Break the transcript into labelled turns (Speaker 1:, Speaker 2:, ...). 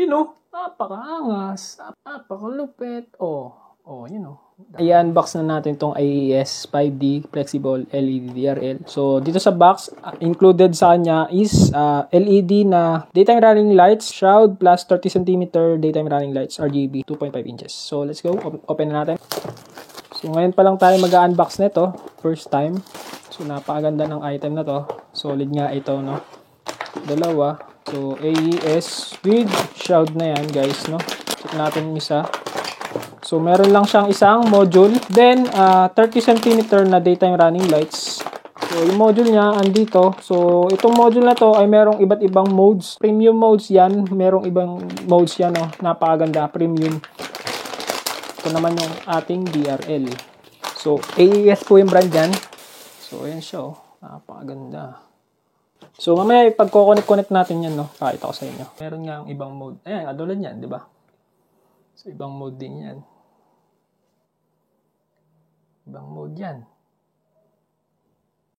Speaker 1: Yun o, napakaangas, napakalupit. Yun o. I-unbox na natin itong IES 5D Flexible LED DRL. So, dito sa box, included sa kanya is LED na daytime running lights, shroud plus 30cm daytime running lights, RGB, 2.5 inches. So, let's go. Open na natin. So, ngayon pa lang tayo mag-unbox nito. First time. So, napakaganda ng item na to. Solid nga ito, no? Dalawa. So, AES with shroud na yan, guys, no? Check natin yung isa. So, meron lang siyang isang module. Then, 30cm na daytime running lights. So, yung module niya, andito. So, itong module na to ay merong iba't ibang modes. Premium modes yan. Merong ibang modes yan, no? Napakaganda. Premium. Ito naman yung ating DRL. So, AES po yung brand yan. So, ayan siya, oh. Napakaganda. So, mamaya pag-connect natin yan, no? Pakita ko sa inyo. Meron nga ang ibang mode. Ayan, katulad yan, di ba? So, ibang mode din yan. Ibang mode yan.